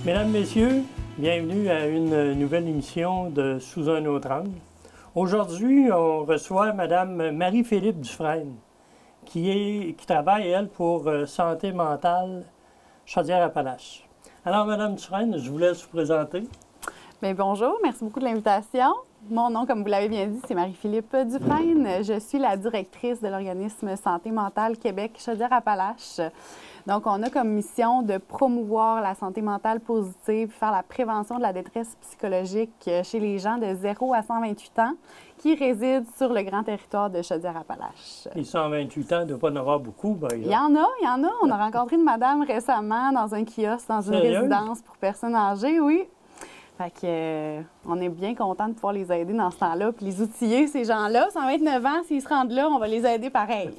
Mesdames, Messieurs, bienvenue à une nouvelle émission de Sous un autre angle. Aujourd'hui, on reçoit Mme Marie-Philippe Dufresne, qui travaille, elle, pour Santé mentale Chaudière-Appalaches. Alors, Mme Dufresne, je vous laisse vous présenter. Bien, bonjour, merci beaucoup de l'invitation. Mon nom, comme vous l'avez bien dit, c'est Marie-Philippe Dufresne. Je suis la directrice de l'organisme Santé mentale Québec Chaudière-Appalaches. Donc, on a comme mission de promouvoir la santé mentale positive, faire la prévention de la détresse psychologique chez les gens de 0 à 128 ans qui résident sur le grand territoire de Chaudière-Appalaches. Les 128 ans, il ne doit pas en avoir beaucoup. Il y en a. On a rencontré une madame récemment dans un kiosque, dans une résidence pour personnes âgées, oui. Fait que, on est bien content de pouvoir les aider dans ce temps-là, puis les outiller, ces gens-là. 129 ans, s'ils se rendent là, on va les aider pareil.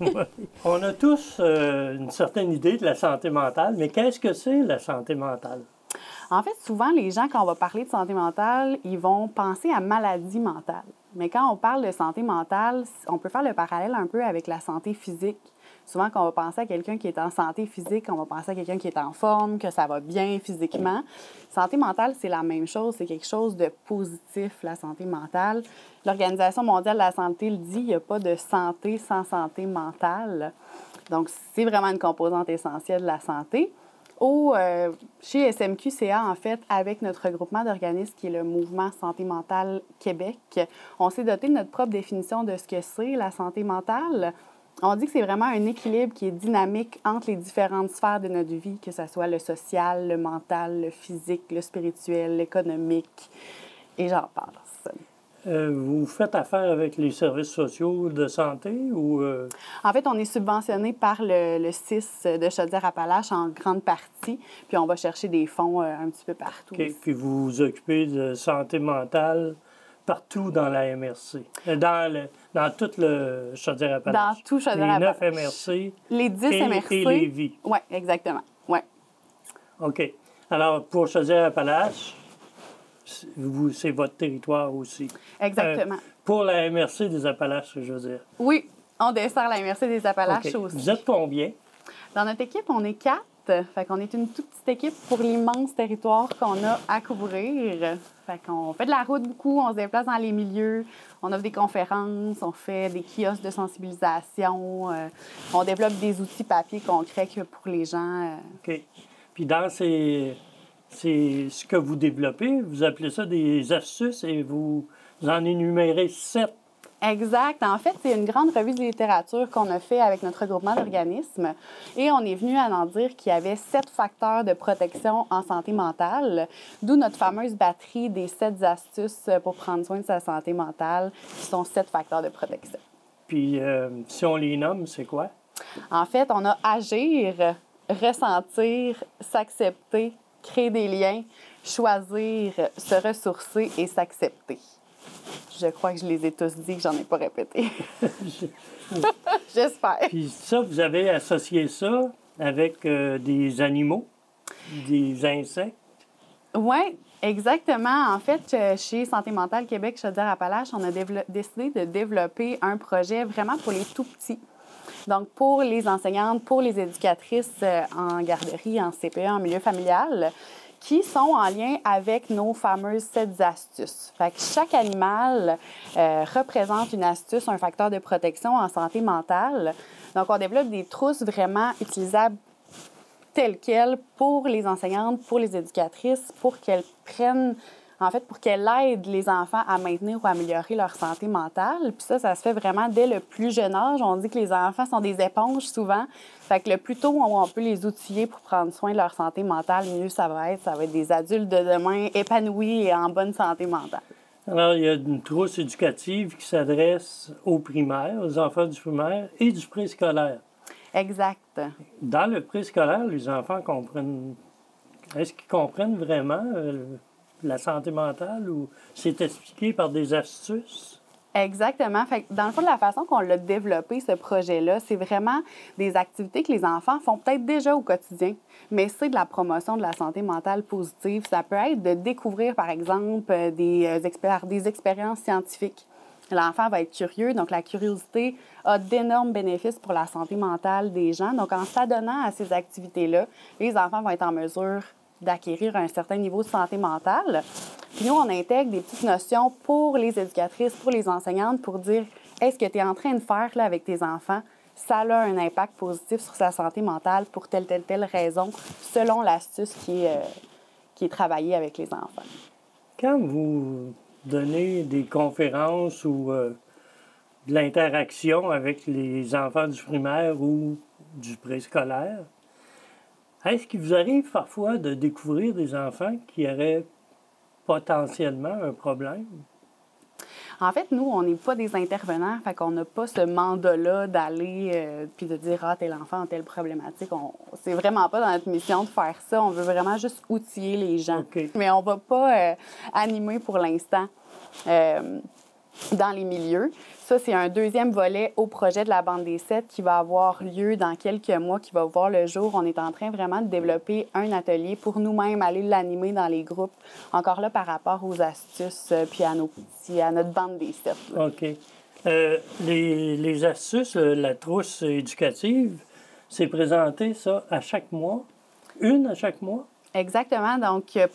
On a tous une certaine idée de la santé mentale, mais qu'est-ce que c'est la santé mentale? En fait, souvent, les gens, quand on va parler de santé mentale, ils vont penser à maladie mentale. Mais quand on parle de santé mentale, on peut faire le parallèle un peu avec la santé physique. Souvent, quand on va penser à quelqu'un qui est en santé physique, on va penser à quelqu'un qui est en forme, que ça va bien physiquement. Santé mentale, c'est la même chose. C'est quelque chose de positif, la santé mentale. L'Organisation mondiale de la santé le dit, il n'y a pas de santé sans santé mentale. Donc, c'est vraiment une composante essentielle de la santé. Chez SMQ-CA, en fait, avec notre regroupement d'organismes qui est le Mouvement Santé mentale Québec, on s'est doté de notre propre définition de ce que c'est la santé mentale. On dit que c'est vraiment un équilibre qui est dynamique entre les différentes sphères de notre vie, que ce soit le social, le mental, le physique, le spirituel, l'économique, et j'en passe. Vous faites affaire avec les services sociaux de santé ou... En fait, on est subventionné par le CIS de Chaudière-Appalaches en grande partie, puis on va chercher des fonds un petit peu partout. Okay. Puis vous vous occupez de santé mentale partout dans la MRC, dans tout le Chaudière-Appalaches. Dans tout Chaudière-Appalaches. Les 9 MRC. Les 10 MRC. Et Lévis. Oui, exactement. Ouais. OK. Alors, pour Chaudière-Appalaches, c'est votre territoire aussi. Exactement. Pour la MRC des Appalaches, je veux dire. Oui, on dessert la MRC des Appalaches okay. aussi. Vous êtes combien? Dans notre équipe, on est 4. Fait qu'on est une toute petite équipe pour l'immense territoire qu'on a à couvrir. Fait qu'on fait de la route beaucoup, on se déplace dans les milieux, on offre des conférences, on fait des kiosques de sensibilisation, on développe des outils papier concrets pour les gens. OK. Puis dans c'est ce que vous développez, vous appelez ça des astuces et vous en énumérez 7. Exact. En fait, c'est une grande revue de littérature qu'on a fait avec notre regroupement d'organismes et on est venu à en dire qu'il y avait 7 facteurs de protection en santé mentale, d'où notre fameuse batterie des 7 astuces pour prendre soin de sa santé mentale, qui sont 7 facteurs de protection. Puis, si on les nomme, c'est quoi? En fait, on a agir, ressentir, s'accepter, créer des liens, choisir, se ressourcer et s'accepter. Je crois que je les ai tous dit, que j'en ai pas répété. J'espère. Puis ça, vous avez associé ça avec des animaux, des insectes? Oui, exactement. En fait, chez Santé mentale Québec Chaudière-Appalaches, on a décidé de développer un projet vraiment pour les tout-petits. Donc, pour les enseignantes, pour les éducatrices en garderie, en CPE, en milieu familial, qui sont en lien avec nos fameuses 7 astuces. Fait que chaque animal représente une astuce, un facteur de protection en santé mentale. Donc, on développe des trousses vraiment utilisables telles quelles pour les enseignantes, pour les éducatrices, pour qu'elles prennent, en fait, pour qu'elles aident les enfants à maintenir ou à améliorer leur santé mentale. Puis ça se fait vraiment dès le plus jeune âge. On dit que les enfants sont des éponges souvent. Fait que le plus tôt on peut les outiller pour prendre soin de leur santé mentale, mieux ça va être. Ça va être des adultes de demain épanouis et en bonne santé mentale. Alors, il y a une trousse éducative qui s'adresse aux primaires, aux enfants du primaire et du préscolaire. Exact. Dans le préscolaire, les enfants comprennent... Est-ce qu'ils comprennent vraiment la santé mentale ou c'est expliqué par des astuces? Exactement. Fait que dans le fond, de la façon qu'on l'a développé, ce projet-là, c'est vraiment des activités que les enfants font peut-être déjà au quotidien, mais c'est de la promotion de la santé mentale positive. Ça peut être de découvrir, par exemple, des expériences scientifiques. L'enfant va être curieux, donc la curiosité a d'énormes bénéfices pour la santé mentale des gens. Donc, en s'adonnant à ces activités-là, les enfants vont être en mesure d'acquérir un certain niveau de santé mentale. Puis nous, on intègre des petites notions pour les éducatrices, pour les enseignantes, pour dire est-ce que tu es en train de faire là, avec tes enfants, ça a un impact positif sur sa santé mentale pour telle raison, selon l'astuce qui est travaillée avec les enfants. Quand vous donnez des conférences ou de l'interaction avec les enfants du primaire ou du préscolaire, est-ce qu'il vous arrive parfois de découvrir des enfants qui auraient potentiellement un problème? En fait, nous, on n'est pas des intervenants, fait qu'on n'a pas ce mandat-là d'aller puis de dire « Ah, tel enfant a telle problématique ». C'est vraiment pas dans notre mission de faire ça. On veut vraiment juste outiller les gens. Okay. Mais on va pas animer pour l'instant dans les milieux. Ça, c'est un deuxième volet au projet de la Bande des 7 qui va avoir lieu dans quelques mois, qui va voir le jour. On est en train vraiment de développer un atelier pour nous-mêmes aller l'animer dans les groupes. Encore là, par rapport aux astuces puis à notre Bande des 7. Là. OK. Les astuces, la trousse éducative, c'est présenté, ça, à chaque mois? Une à chaque mois? Exactement. Donc, là,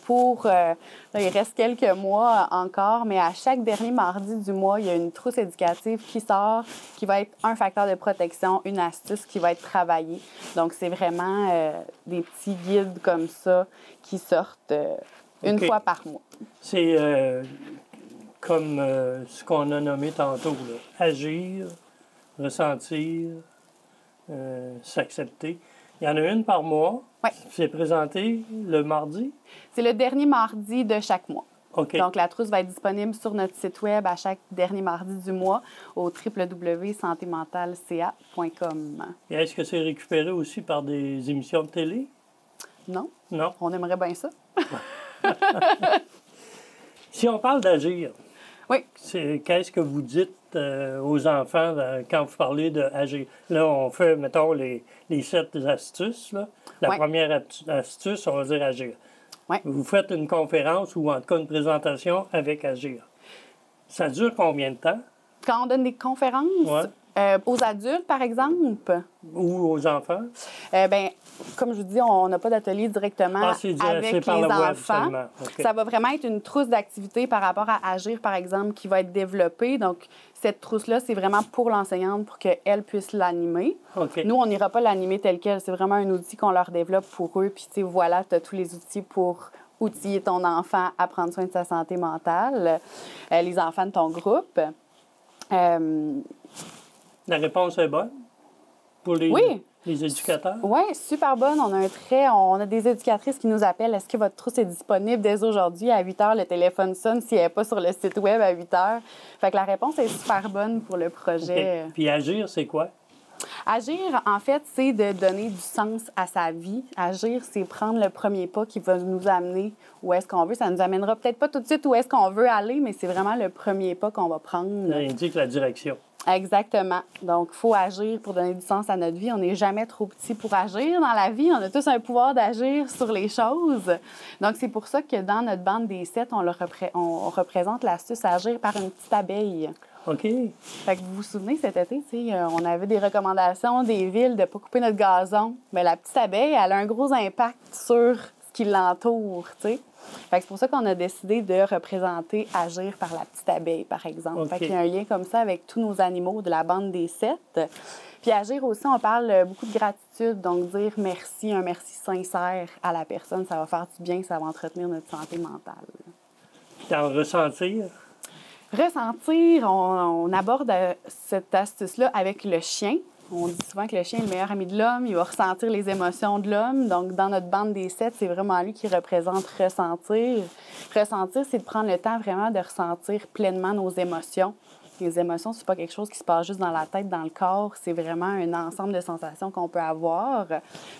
il reste quelques mois encore, mais à chaque dernier mardi du mois, il y a une trousse éducative qui sort, qui va être un facteur de protection, une astuce qui va être travaillée. Donc, c'est vraiment des petits guides comme ça qui sortent une fois par mois. C'est comme ce qu'on a nommé tantôt, là. Agir, ressentir, s'accepter. Il y en a une par mois. Oui. C'est présenté le mardi? C'est le dernier mardi de chaque mois. OK. Donc, la trousse va être disponible sur notre site web à chaque dernier mardi du mois au www.santémentalca.com. Et est-ce que c'est récupéré aussi par des émissions de télé? Non? Non. On aimerait bien ça. Si on parle d'agir, oui. Qu'est-ce que vous dites aux enfants quand vous parlez d'agir? Là, on fait, mettons, les 7 astuces. Là. La première astuce, on va dire agir. Oui. Vous faites une conférence ou en tout cas une présentation avec agir. Ça dure combien de temps? Quand on donne des conférences aux adultes, par exemple? Ou aux enfants? Bien, comme je vous dis, on n'a pas d'atelier directement avec les enfants. Okay. Ça va vraiment être une trousse d'activités par rapport à Agir, par exemple, qui va être développée. Donc, cette trousse-là, c'est vraiment pour l'enseignante pour qu'elle puisse l'animer. Okay. Nous, on n'ira pas l'animer tel quel. C'est vraiment un outil qu'on leur développe pour eux. Puis, tu sais, voilà, tu as tous les outils pour outiller ton enfant à prendre soin de sa santé mentale, les enfants de ton groupe. La réponse est bonne pour les éducateurs? Oui, super bonne. On a des éducatrices qui nous appellent. Est-ce que votre trousse est disponible dès aujourd'hui à 8 h? Le téléphone sonne si elle n'est pas sur le site web à 8 h. Fait que la réponse est super bonne pour le projet. Okay. Puis agir, c'est quoi? Agir, en fait, c'est de donner du sens à sa vie. Agir, c'est prendre le premier pas qui va nous amener où est-ce qu'on veut. Ça nous amènera peut-être pas tout de suite où est-ce qu'on veut aller, mais c'est vraiment le premier pas qu'on va prendre. Ça indique la direction. Exactement. Donc, il faut agir pour donner du sens à notre vie. On n'est jamais trop petit pour agir dans la vie. On a tous un pouvoir d'agir sur les choses. Donc, c'est pour ça que dans notre Bande des 7, on représente l'astuce agir par une petite abeille. OK. Fait que vous vous souvenez, cet été, on avait des recommandations des villes de ne pas couper notre gazon. Bien, la petite abeille, elle a un gros impact sur ce qui l'entoure, tu sais. Fait que c'est pour ça qu'on a décidé de représenter Agir par la petite abeille, par exemple. Okay. Fait qu'il y a un lien comme ça avec tous nos animaux de la Bande des 7. Puis Agir aussi, on parle beaucoup de gratitude, donc dire merci, un merci sincère à la personne, ça va faire du bien, ça va entretenir notre santé mentale. Puis en ressentir? Ressentir, on aborde cette astuce-là avec le chien. On dit souvent que le chien est le meilleur ami de l'homme. Il va ressentir les émotions de l'homme. Donc, dans notre Bande des 7, c'est vraiment lui qui représente ressentir. Ressentir, c'est de prendre le temps vraiment de ressentir pleinement nos émotions. Les émotions, c'est pas quelque chose qui se passe juste dans la tête, dans le corps. C'est vraiment un ensemble de sensations qu'on peut avoir.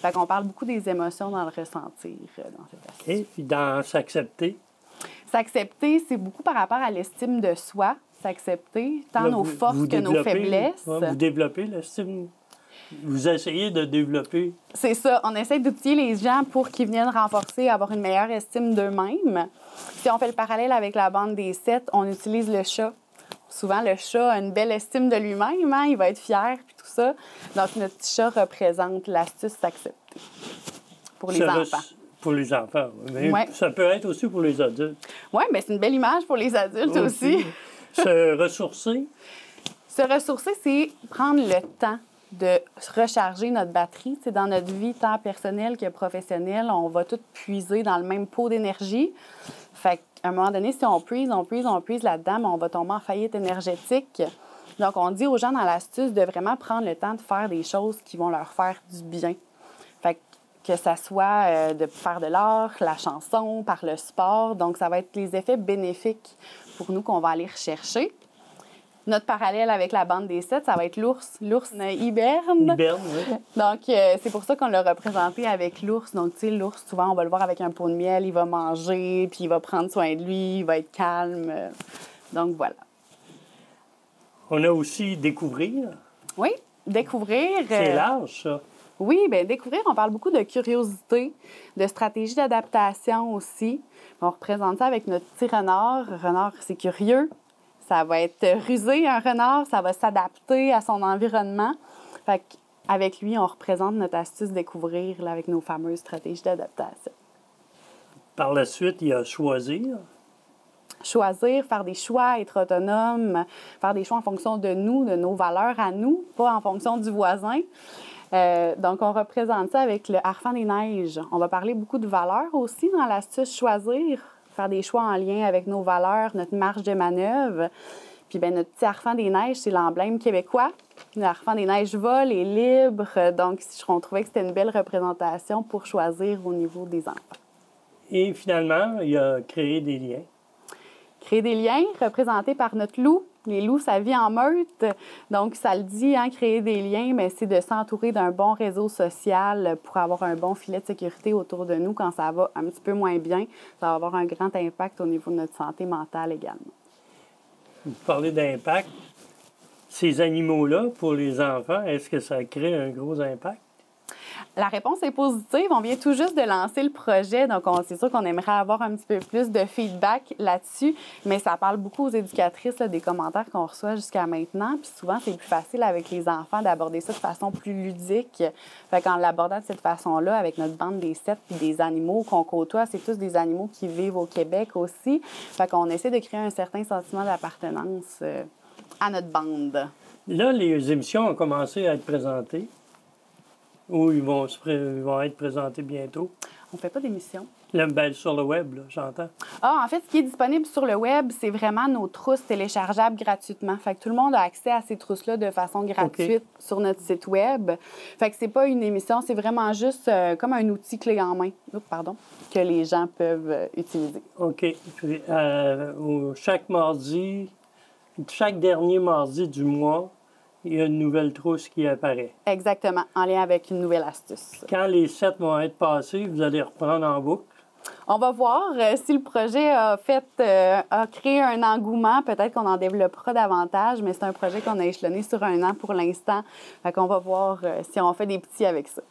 Fait qu'on parle beaucoup des émotions dans le ressentir, dans cette astuce. Et puis dans s'accepter? S'accepter, c'est beaucoup par rapport à l'estime de soi. S'accepter, tant nos forces que nos faiblesses. Vous développez l'estime. Vous essayez de développer. C'est ça. On essaie d'outiller les gens pour qu'ils viennent renforcer, avoir une meilleure estime d'eux-mêmes. Si on fait le parallèle avec la Bande des 7, on utilise le chat. Souvent, le chat a une belle estime de lui-même. Hein? Il va être fier, puis tout ça. Donc, notre petit chat représente l'astuce s'accepter pour les enfants. Pour les enfants, mais Ouais. ça peut être aussi pour les adultes. Oui, mais c'est une belle image pour les adultes aussi. Se ressourcer. Se ressourcer, c'est prendre le temps de recharger notre batterie. C'est dans notre vie, tant personnelle que professionnelle, on va tout puiser dans le même pot d'énergie. Fait qu'à un moment donné, si on puise là-dedans, on va tomber en faillite énergétique. Donc, on dit aux gens dans l'astuce de vraiment prendre le temps de faire des choses qui vont leur faire du bien. Fait que ça soit de faire de l'art, la chanson, par le sport. Donc, ça va être les effets bénéfiques pour nous qu'on va aller rechercher. Notre parallèle avec la bande des 7, ça va être l'ours. L'ours hiberne. Hiberne, oui. Donc, c'est pour ça qu'on l'a représenté avec l'ours. Donc, tu sais, l'ours, souvent, on va le voir avec un pot de miel, il va manger, puis il va prendre soin de lui, il va être calme. Donc, voilà. On a aussi découvrir. Oui, découvrir. C'est large, ça. Oui, bien, découvrir, on parle beaucoup de curiosité, de stratégie d'adaptation aussi. On représente ça avec notre petit renard. Renard, c'est curieux. Ça va être rusé, un renard. Ça va s'adapter à son environnement. Fait qu'avec lui, on représente notre astuce découvrir là, avec nos fameuses stratégies d'adaptation. Par la suite, il y a choisir. Choisir, faire des choix, être autonome, faire des choix en fonction de nous, de nos valeurs à nous, pas en fonction du voisin. Donc, on représente ça avec le harfang des neiges. On va parler beaucoup de valeurs aussi dans l'astuce choisir, faire des choix en lien avec nos valeurs, notre marge de manœuvre. Puis, bien, notre petit harfang des neiges, c'est l'emblème québécois. Le harfang des neiges vole, est libre. Donc, on trouvait que c'était une belle représentation pour choisir au niveau des enfants. Et finalement, il y a créer des liens. Créer des liens, représentés par notre loup. Les loups, ça vit en meute. Donc, ça le dit, hein, créer des liens, mais c'est de s'entourer d'un bon réseau social pour avoir un bon filet de sécurité autour de nous quand ça va un petit peu moins bien. Ça va avoir un grand impact au niveau de notre santé mentale également. Vous parlez d'impact. Ces animaux-là, pour les enfants, est-ce que ça crée un gros impact? La réponse est positive. On vient tout juste de lancer le projet, donc c'est sûr qu'on aimerait avoir un petit peu plus de feedback là-dessus, mais ça parle beaucoup aux éducatrices là, des commentaires qu'on reçoit jusqu'à maintenant. Puis souvent, c'est plus facile avec les enfants d'aborder ça de façon plus ludique. Fait qu'en l'abordant de cette façon-là, avec notre bande des 7 puis des animaux qu'on côtoie, c'est tous des animaux qui vivent au Québec aussi. Fait qu'on essaie de créer un certain sentiment d'appartenance à notre bande. Là, les émissions ont commencé à être présentées. Ou ils vont être présentés bientôt. On ne fait pas d'émission. Sur le web, là, j'entends. Ah, en fait, ce qui est disponible sur le web, c'est vraiment nos trousses téléchargeables gratuitement. Fait que tout le monde a accès à ces trousses-là de façon gratuite sur notre site web. Fait que c'est pas une émission, c'est vraiment juste comme un outil clé en main, que les gens peuvent utiliser. OK. Puis, chaque dernier mardi du mois, il y a une nouvelle trousse qui apparaît. Exactement, en lien avec une nouvelle astuce. Quand les 7 vont être passés, vous allez reprendre en boucle. On va voir si le projet a créé un engouement. Peut-être qu'on en développera davantage, mais c'est un projet qu'on a échelonné sur 1 an pour l'instant. Fait qu'on va voir si on fait des petits avec ça.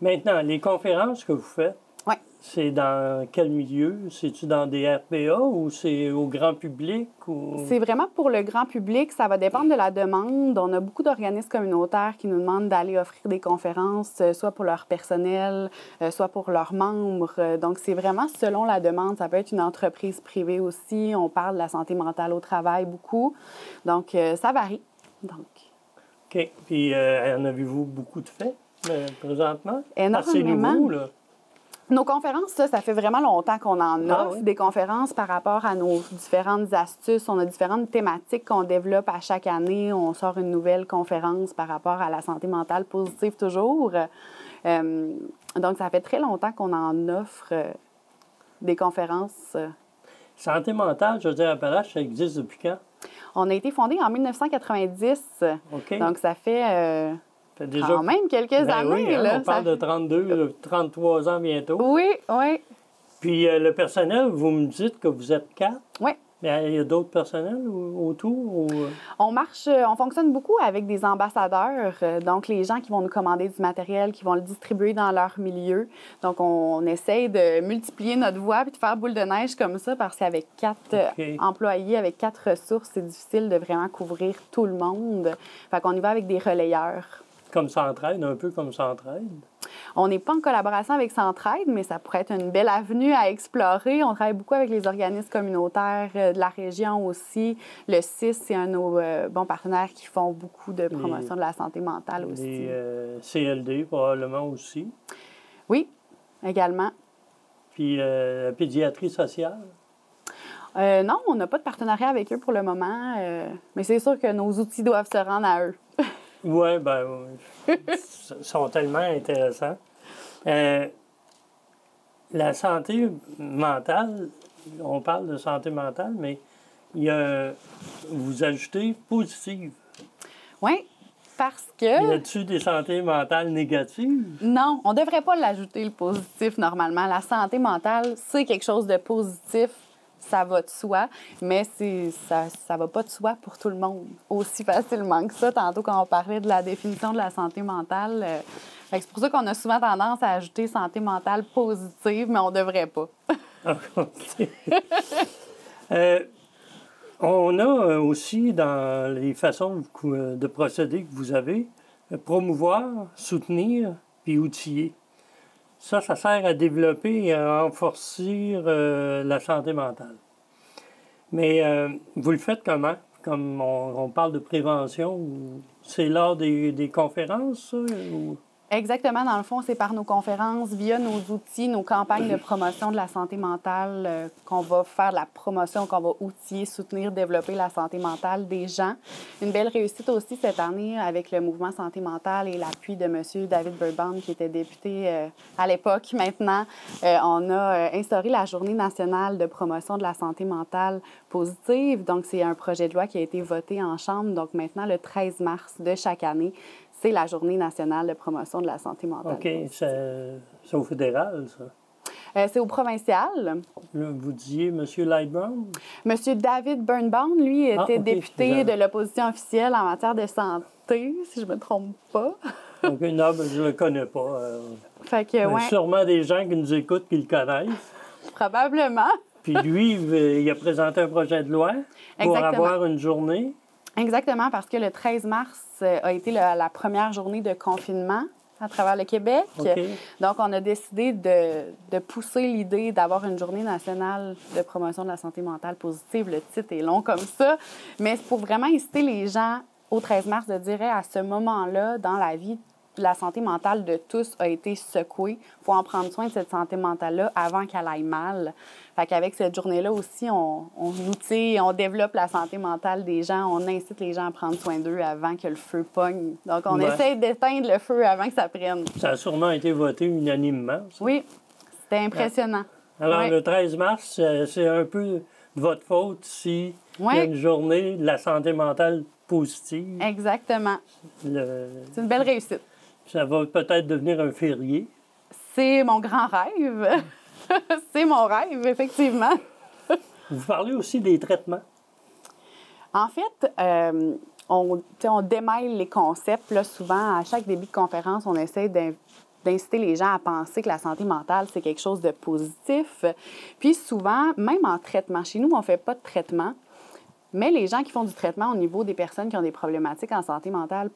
Maintenant, les conférences que vous faites, oui. C'est dans quel milieu? C'est-tu dans des RPA ou c'est au grand public? Ou... C'est vraiment pour le grand public. Ça va dépendre de la demande. On a beaucoup d'organismes communautaires qui nous demandent d'aller offrir des conférences, soit pour leur personnel, soit pour leurs membres. Donc, c'est vraiment selon la demande. Ça peut être une entreprise privée aussi. On parle de la santé mentale au travail beaucoup. Donc, ça varie. Donc. OK. Puis, en avez-vous beaucoup de faits présentement? Énormément. C'est nouveau, là. Nos conférences, ça fait vraiment longtemps qu'on en offre. Oui. Des conférences par rapport à nos différentes astuces. On a différentes thématiques qu'on développe à chaque année. On sort une nouvelle conférence par rapport à la santé mentale positive toujours. Donc, ça fait très longtemps qu'on en offre des conférences. Santé mentale, je veux dire, Appalaches, ça existe depuis quand? On a été fondé en 1990. OK. Donc, ça fait... déjà quand même quelques années. Oui, hein, là, on parle de 32, 33 ans bientôt. Oui, oui. Puis le personnel, vous me dites que vous êtes 4. Oui. Mais il y a d'autres personnels autour? Ou... On fonctionne beaucoup avec des ambassadeurs, donc les gens qui vont nous commander du matériel, qui vont le distribuer dans leur milieu. Donc, on essaye de multiplier notre voix puis de faire boule de neige comme ça parce qu'avec 4 employés, avec 4 ressources, c'est difficile de vraiment couvrir tout le monde. Fait qu'on y va avec des relayeurs. Comme Centraide, un peu comme Centraide? On n'est pas en collaboration avec Centraide, mais ça pourrait être une belle avenue à explorer. On travaille beaucoup avec les organismes communautaires de la région aussi. Le CIS, c'est un de nos bons partenaires qui font beaucoup de promotion de la santé mentale aussi. Les CLD, probablement aussi. Oui, également. Puis la pédiatrie sociale? Non, on n'a pas de partenariat avec eux pour le moment, mais c'est sûr que nos outils doivent se rendre à eux. Oui, bien, ils sont tellement intéressants. La santé mentale, on parle de santé mentale, mais il y a, vous ajoutez positive. Oui, parce que... Y a-t-il des santé mentales négatives? Non, on ne devrait pas l'ajouter, le positif, normalement. La santé mentale, c'est quelque chose de positif. Ça va de soi, mais ça ne va pas de soi pour tout le monde aussi facilement que ça. Tantôt, quand on parlait de la définition de la santé mentale, c'est pour ça qu'on a souvent tendance à ajouter santé mentale positive, mais on ne devrait pas. OK. On a aussi, dans les façons de procéder que vous avez, promouvoir, soutenir puis outiller. Ça sert à développer et à renforcer la santé mentale. Mais vous le faites comment? Comme on parle de prévention, c'est lors des conférences, ça? Ou... Exactement. Dans le fond, c'est par nos conférences, via nos outils, nos campagnes de promotion de la santé mentale qu'on va faire de la promotion, qu'on va outiller, soutenir, développer la santé mentale des gens. Une belle réussite aussi cette année avec le mouvement santé mentale et l'appui de M. David Birdbaum, qui était député à l'époque. Maintenant, on a instauré la Journée nationale de promotion de la santé mentale positive. Donc, c'est un projet de loi qui a été voté en Chambre. Donc, maintenant, le 13 mars de chaque année, c'est la Journée nationale de promotion de la santé mentale. OK. C'est au fédéral, ça? C'est au provincial. Là, vous disiez M. Lightbourne? M. David Birnbaum, lui, était député de l'opposition officielle en matière de santé, si je ne me trompe pas. OK, non, mais je ne le connais pas. Fait que, ouais. Sûrement des gens qui nous écoutent qui le connaissent. Probablement. Puis lui, il a présenté un projet de loi pour avoir une journée. Exactement, parce que le 13 mars a été la première journée de confinement à travers le Québec. Okay. Donc, on a décidé de pousser l'idée d'avoir une journée nationale de promotion de la santé mentale positive. Le titre est long comme ça, mais c'est pour vraiment inciter les gens au 13 mars de dire à ce moment-là, dans la vie, la santé mentale de tous a été secouée. Il faut en prendre soin de cette santé mentale-là avant qu'elle aille mal. Fait qu'avec cette journée-là aussi, on outille, on développe la santé mentale des gens, on incite les gens à prendre soin d'eux avant que le feu pogne. Donc, on essaie d'éteindre le feu avant que ça prenne. Ça a sûrement été voté unanimement, ça. Oui, c'était impressionnant. Alors, le 13 mars, c'est un peu de votre faute si il y a une journée de la santé mentale positive. Exactement. C'est une belle réussite. Ça va peut-être devenir un férié. C'est mon grand rêve. C'est mon rêve, effectivement. Vous parlez aussi des traitements. En fait, on démêle les concepts. Là, souvent, à chaque début de conférence, on essaie d'inciter les gens à penser que la santé mentale, c'est quelque chose de positif. Puis souvent, même en traitement, chez nous, on ne fait pas de traitement. Mais les gens qui font du traitement au niveau des personnes qui ont des problématiques en santé mentale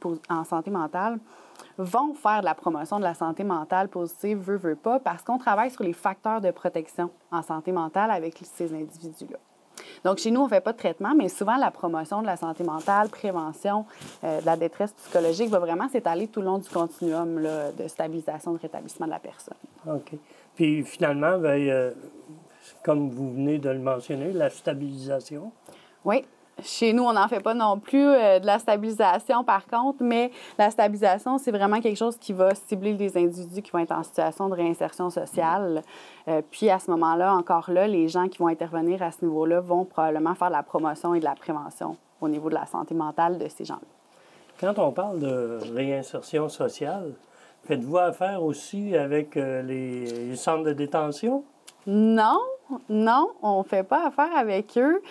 vont faire de la promotion de la santé mentale positive, veut pas, parce qu'on travaille sur les facteurs de protection en santé mentale avec ces individus-là. Donc, chez nous, on ne fait pas de traitement, mais souvent, la promotion de la santé mentale, prévention de la détresse psychologique va vraiment s'étaler tout le long du continuum là, de stabilisation, de rétablissement de la personne. OK. Puis, finalement, comme vous venez de le mentionner, la stabilisation. Oui. Chez nous, on n'en fait pas non plus de la stabilisation, par contre, mais la stabilisation, c'est vraiment quelque chose qui va cibler des individus qui vont être en situation de réinsertion sociale. Puis, à ce moment-là, encore là, les gens qui vont intervenir à ce niveau-là vont probablement faire de la promotion et de la prévention au niveau de la santé mentale de ces gens-là. Quand on parle de réinsertion sociale, faites-vous affaire aussi avec les centres de détention? Non, on ne fait pas affaire avec eux.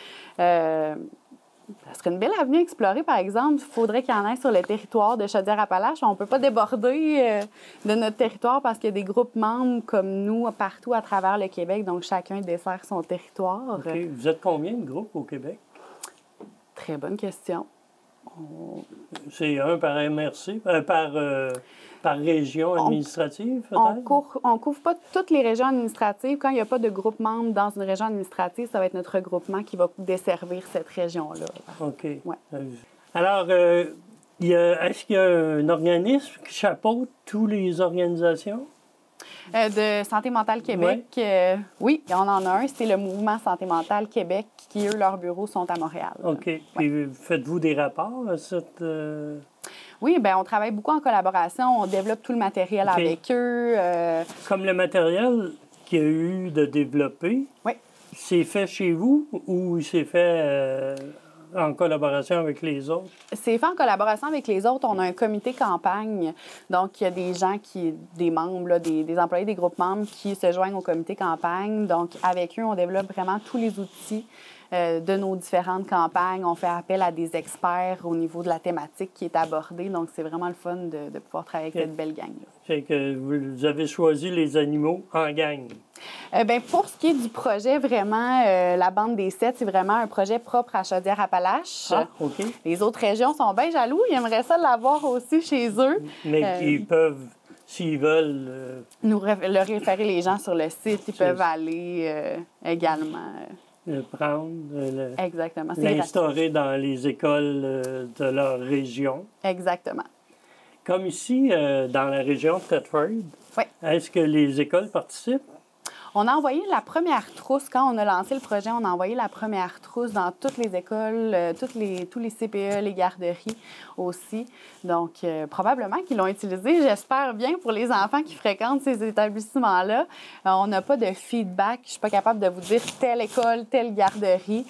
Ça serait une belle avenue à explorer, par exemple. Il faudrait qu'il y en ait sur le territoire de Chaudière-Appalaches. On ne peut pas déborder de notre territoire parce qu'il y a des groupes membres comme nous partout à travers le Québec. Donc, chacun dessert son territoire. OK. Vous êtes combien de groupes au Québec? Très bonne question. C'est un par MRC, par région administrative, peut-être? On couvre pas toutes les régions administratives. Quand il n'y a pas de groupe membre dans une région administrative, ça va être notre regroupement qui va desservir cette région-là. OK. Ouais. Alors, est-ce qu'il y a un organisme qui chapeaute toutes les organisations? De Santé mentale Québec, oui, on en a un. C'est le Mouvement Santé mentale Québec qui, eux, leurs bureaux sont à Montréal. OK. Puis faites-vous des rapports à cette... Oui, bien, on travaille beaucoup en collaboration. On développe tout le matériel avec eux. Comme le matériel qu'il y a eu de développer, c'est fait chez vous ou c'est fait en collaboration avec les autres? C'est fait en collaboration avec les autres. On a un comité campagne. Donc, il y a des gens des membres, là, des employés des groupes membres qui se joignent au comité campagne. Donc, avec eux, on développe vraiment tous les outils de nos différentes campagnes. On fait appel à des experts au niveau de la thématique qui est abordée. Donc, c'est vraiment le fun de pouvoir travailler avec cette belle gang-là. C'est que vous avez choisi les animaux en gang. Bien, pour ce qui est du projet, vraiment, la Bande des Sept, c'est vraiment un projet propre à Chaudière-Appalaches. Ah, OK. Les autres régions sont bien jaloux. Ils aimeraient ça l'avoir aussi chez eux. Mais ils peuvent, s'ils veulent... leur référer les gens sur le site. Ils peuvent aller également... le prendre, exactement. L'instaurer dans les écoles de leur région. Exactement. Comme ici, dans la région de Thetford, est-ce que les écoles participent? On a envoyé la première trousse. Quand on a lancé le projet, on a envoyé la première trousse dans toutes les écoles, tous les CPE, les garderies aussi. Donc, probablement qu'ils l'ont utilisé, j'espère bien, pour les enfants qui fréquentent ces établissements-là. On n'a pas de feedback. Je ne suis pas capable de vous dire telle école, telle garderie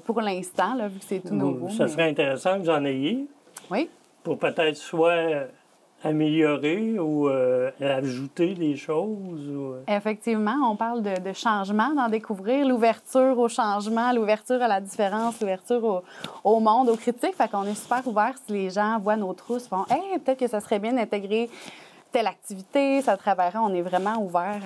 pour l'instant, là, vu que c'est tout nouveau. Ça serait intéressant que vous en ayez. Oui. Pour peut-être soit améliorer ou ajouter des choses. Effectivement, on parle de changement, d'en découvrir, l'ouverture au changement, l'ouverture à la différence, l'ouverture au monde, aux critiques. Fait qu'on est super ouvert si les gens voient nos trousses, font « Hey, peut-être que ça serait bien d'intégrer telle activité, ça travaillerait. » On est vraiment ouvert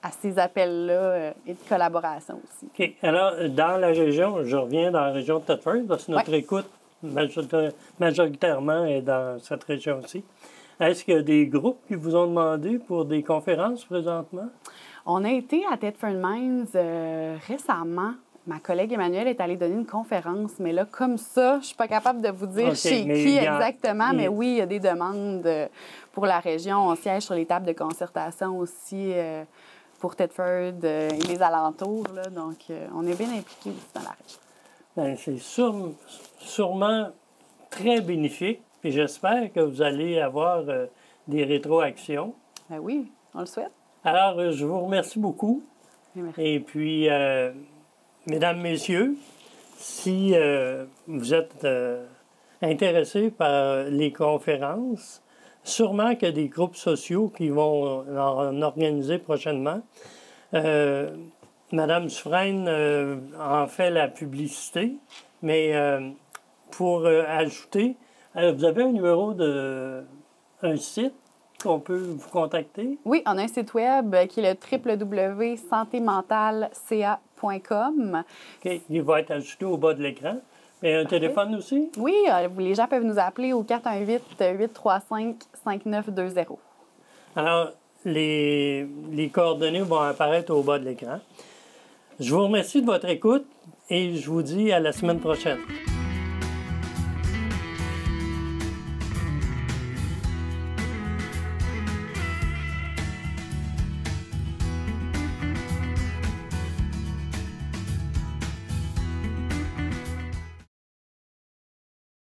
à ces appels-là et de collaboration aussi. OK. Alors, dans la région, je reviens dans la région de Thetford, parce que notre écoute majoritairement est dans cette région-ci. Est-ce qu'il y a des groupes qui vous ont demandé pour des conférences présentement? On a été à Thetford Mines récemment. Ma collègue Emmanuelle est allée donner une conférence, mais là, comme ça, je ne suis pas capable de vous dire chez qui exactement, mais oui, il y a des demandes pour la région. On siège sur les tables de concertation aussi pour Thetford et les alentours. Là, donc, on est bien impliqués aussi dans la région. Bien, c'est sûrement très bénéfique. Puis j'espère que vous allez avoir des rétroactions. Ben oui, on le souhaite. Alors, je vous remercie beaucoup. Merci. Et puis, mesdames, messieurs, si vous êtes intéressés par les conférences, sûrement qu'il y a des groupes sociaux qui vont en organiser prochainement. Madame Dufresne en fait la publicité, mais pour ajouter... vous avez un site qu'on peut vous contacter? Oui, on a un site web qui est le www.santémentalca.com. OK. Il va être ajouté au bas de l'écran. Et un téléphone aussi? Oui, les gens peuvent nous appeler au 418-835-5920. Alors, les coordonnées vont apparaître au bas de l'écran. Je vous remercie de votre écoute et je vous dis à la semaine prochaine.